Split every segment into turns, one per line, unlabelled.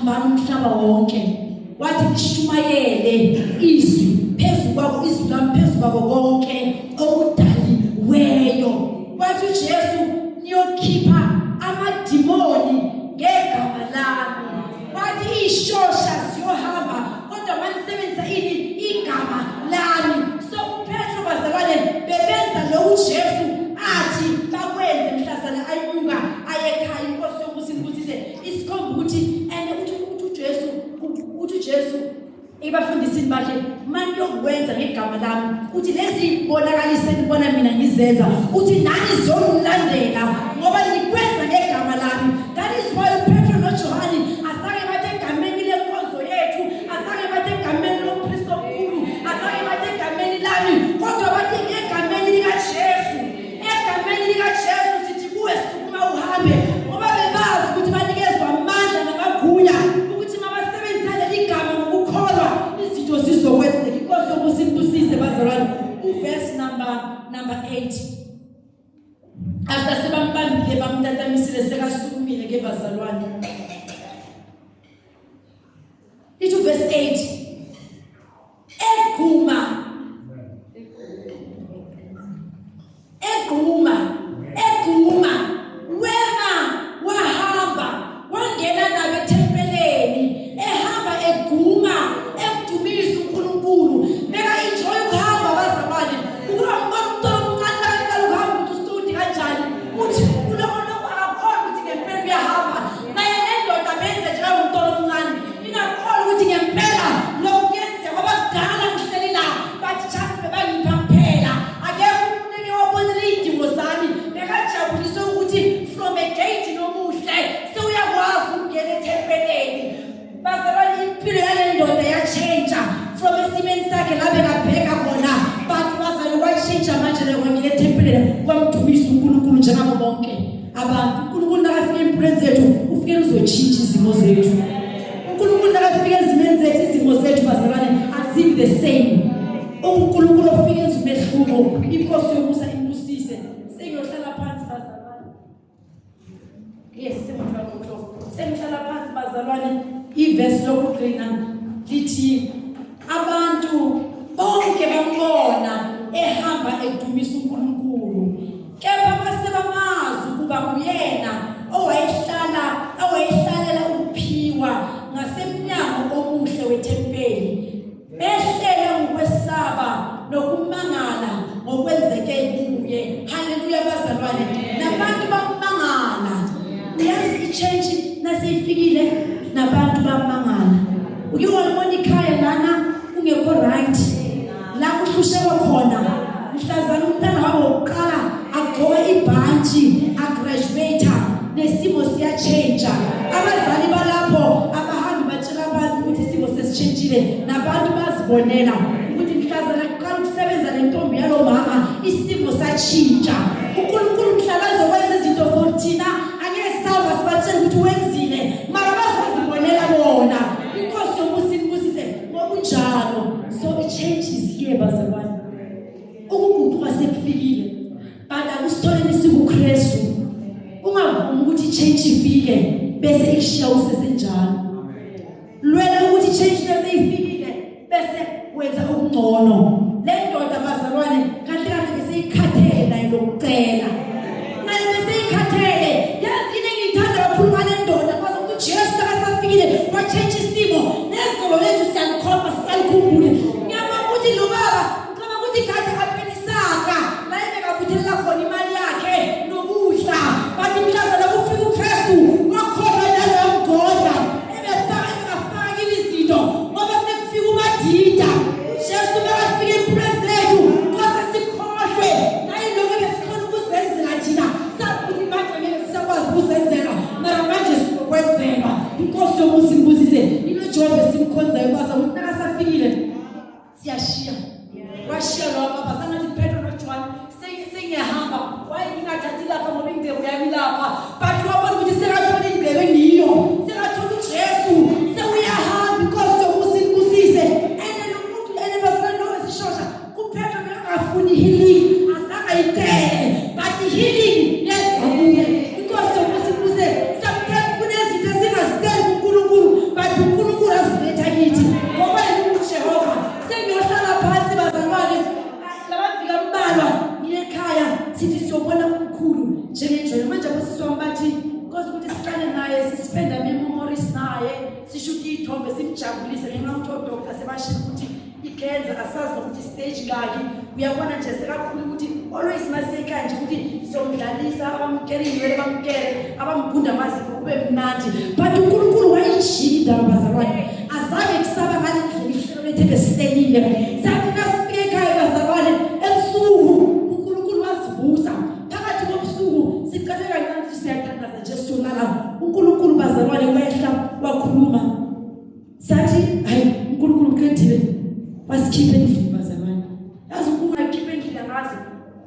waxhambana umhlaba wonke wathi lishumayele izwi phezu kwabo izwi lami phezu kwabo konke okudaliweyo wathi uJesu niyokhipha amadimoni ngegama lami wathi ishosha siyohamba kodwa manisebenzisa igama lami so uPetro bazalwane bebenza lo uJesu athi bakwenze mhlazana ayibuka ayekhaya inkosi yokusibusise isikhomba ukuthi and uJesu ebafundisini bakhe manje yokwenza ngegama lami uthi lezi bonakalise nibona mina ngizenza uthi nani zomlandela ngoba nikwenza ngegama lami. That is why Petro noJohane asake bathe egameni lenkonzo yethu asake bathe egameni loKristu omkhulu asake bathe egameni lami kodwa bathe egameni likaJesu egameni likaJesu sithi kuwe sukuma uhambe ngoba bebazi ukuthi banikezwa amandla namagunya ukuthi mabasebenzisa leli gama ngokukholwa izinto zizokwenzeka. Inkosi yokusibusise bazalwane uverse number 8 after sebambambile bamtatamisile sekasukumile ke bazalwane ithi verse 8 eguma wema wahamba wangena nabo ethempeleni ehamba eguma emdumisa uNkulunkulu beka enjoy ukuhamba bazalwane ukuhamba umntwana omncane ukuhamba ukuthi usitundi kanjani uthi ulokho akakhona ukuthi ngempela uyahamba naye nendoda benze nje umntwana omncane ingakholwa ukuthi ngempela lokho kuyenzeka ngoba kudala kuhleli la bathi just bebangipha kuphela akekho umuntu engewabonile izidingo zami bekajabuliswe ukuthi from a gate nomuhle sewuyakwazi ukungena ethempeleni bazalwane impilo yale ndoda yachange from esimeni sakhe labe kabheka khona bathi bazalwane kwachange manje lekwangile ethempeleni kwamdumisa uNkulunkulu njengabo bonke abantu. uNkulunkulu nakafika empilweni zethu ufike uzotshintsha izimo zethu. uNkulunkulu nakafika ezimeni zethu izimo zethu bazalwane azibi the same. uNkulunkulu ufike ezimehluko inkosi yokusa imbusise sengiyohlala phansi bazalwane. Yes sengihlala phansi bazalwane iverse lokugcina lithi abantu bonke bambona ehamba edumisa uNkulunkulu kepha basebamazi ukuba uyena owayehlalela ukuphiwa ngasemnyango omuhle wethempeli behlele ukwesaba nokumangala ngokwenzeke kuye. Haleluya bazalwane nabantu bamangala uyazi ichange nasifikile nabantu bamangala ukuyibona ikhaya lana ungekho right la kuhlushekwa khona mhlazana umntana wabo wokuqala agqoka ibhanji agraduate nesimo siyachange abazali balapho abahambi batshela abantu ukuthi isimo sesitshintshile nabantu bazibonela ukuthi mhlazana kuqala ukusebenza lentombi yalo mama isimo satshintsha. uNkulunkulu mhlala azokwenza izinto for thina angeke sawa sibatshela ukuthi wenzile mara bazibonela bona inkosi yokusibusise ngokunjalo. So the change is here bazalwane ukuguquka sekufikile bada kusitholeni sikuKristu ungavumi ukuthi change ifike bese ikushiya usesenjalo. Lwela ukuthi change bese ifikile bese wenza okungcono. Le ndoda bazalwane kahle kahle bese ikhathele nayo lokucela nayo bese ikhathele yazi into engiyithanda kakhulu ngale ndoda kwazi ukuthi Jesu akasafikile wa change isimo nezolo lethu siyalikhomba sisalikhumbule. Ngiyabona ukuthi lo baba ngicela ukuthi kade aphilisaka la ebekabuthelela khona imali yakhe nokudla bathi mhlazana kufika uKristu wakhona nalo mgodla ebefaka izinto ngoba sekufika umadida Jesu bekafika empilweni zethu kwase sikhohlwe naye lokho besikhona ukuzenzela naye sispenda memories naye sishuti ithombe simjabulise ngenxa ukuthi odoktor sebashilo ukuthi icancer asazi ukuthi stage ngaki uyabona nje sekakhulu ukuthi always maseka nje ukuthi somdlalisa abamkeriwe bamkere abamgunda maziko kube mnandi but uNkulunkulu wayishida bazalwane azabe kusaba ngale ndlela lethe bestenile sathi nasifike ekhaya bazalwane ebusuku uNkulunkulu wasivusa phakathi kobusuku siqale kancane siyathandaza nje sonala uNkulunkulu bazalwane wehla wakhuluma sathi hayi uNkulunkulu kredile wasikhiphe endlini bazalwane yazi ungakhiphe endlini ngazi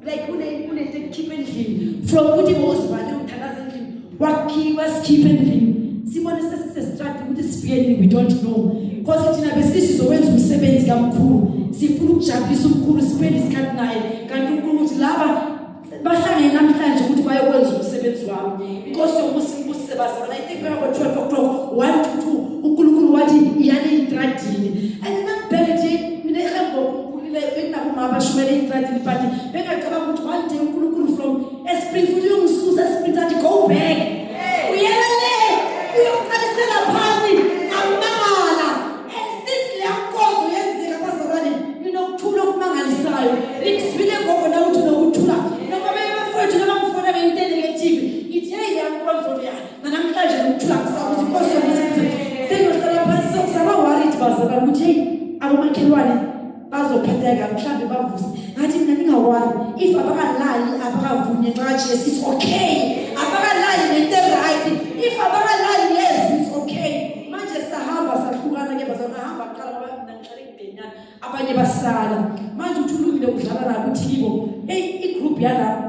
like unete keep endlini from ukuthi wozivale uthandaza endlini wasikhiphe endlini sibone sesisestrategy ukuthi sifike we don't know because thina besisi zokwenza umsebenzi kamkhulu sifuna ukujabulisa umkhulu spend isikhathi naye kanti uNkulunkulu uthi laba bahlangene namhlanje ukuthi bayokwenza umsebenzi wabo inkosi yomusimbusise bazalwane I think about 12 o'clock 1 to 2 uNkulunkulu wathi iyane intradini and nambhele mina ehambo uNkulunkulu benakuma abashumele intradini but bengacabanga ukuthi one day uNkulunkulu from esprit futhi uyongisusa esprit athi go back uyelele uyoqalisela phansi amangala and since le nkonzo yenzeka bazalwane ukuthula okumangalisayo likusibile ngoko na uthi nokuthula noma befowethu noma mfona beyintende ngeTV ithi hey le nkonzo leya namhlanje ukuthula kusakuthi inkosi yokuthi sengihlala phansi sokusaba worried bazalwane ukuthi hey abomakhelwane bazophatheka mhlambe bavuse ngathi mina ningawari if abakalali abakavunye nxa Jesu is okay abakalali nento right if abakalali yes it's okay manje sahamba sahlukana ke bazalwane hamba qala mina ngihlale kubenyana abanye basala manje uthulukile kudlala nabo uthibo hey igroup yala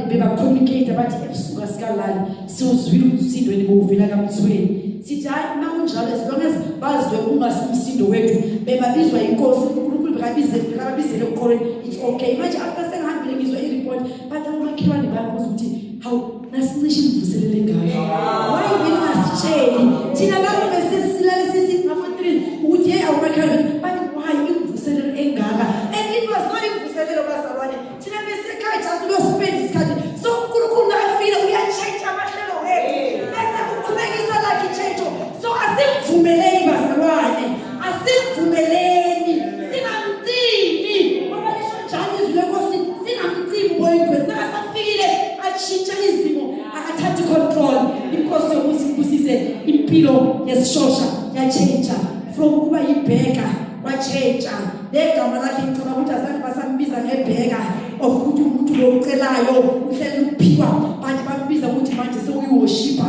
beba communicate abathi ebusuku sikalali sizwile umsindo enibovela kamthweni sithi hayi makunjalo as long as bazwe ungasimsindo wethu bebabizwa inkosi uNkulunkulu bekabizele uqore it's okay manje after sengihambile ngizwa ireport but amakhelwane bayabuza ukuthi how nasicishe imvuselele ngalo why bengasitsheli thina lapho besisilale sisithi ngama 3 ukuthi hey amakhelwane but why imvuselele engaka and it was not imvuselele bazalwane thina besekhaya just lo spend isikhathi so uNkulunkulu nakafika uyachange amahlelo wethu bese uqhubekisa lakhe change so asimvumeleni bazalwane asimvumeleni singamthini ngoba lisho njalo izwi lenkosi singamthini boyidwe nakasafikile atshintsha izimo akathatha control inkosi yokusibusize impilo yesishosha yachange from ukuba yibheka wachange legama lakhe ngicabanga ukuthi azange basambiza ngebheka of ukuthi umuntu lo ucelayo uhleli uphiwa bathi bambiza ukuthi manje sewuyiworshipa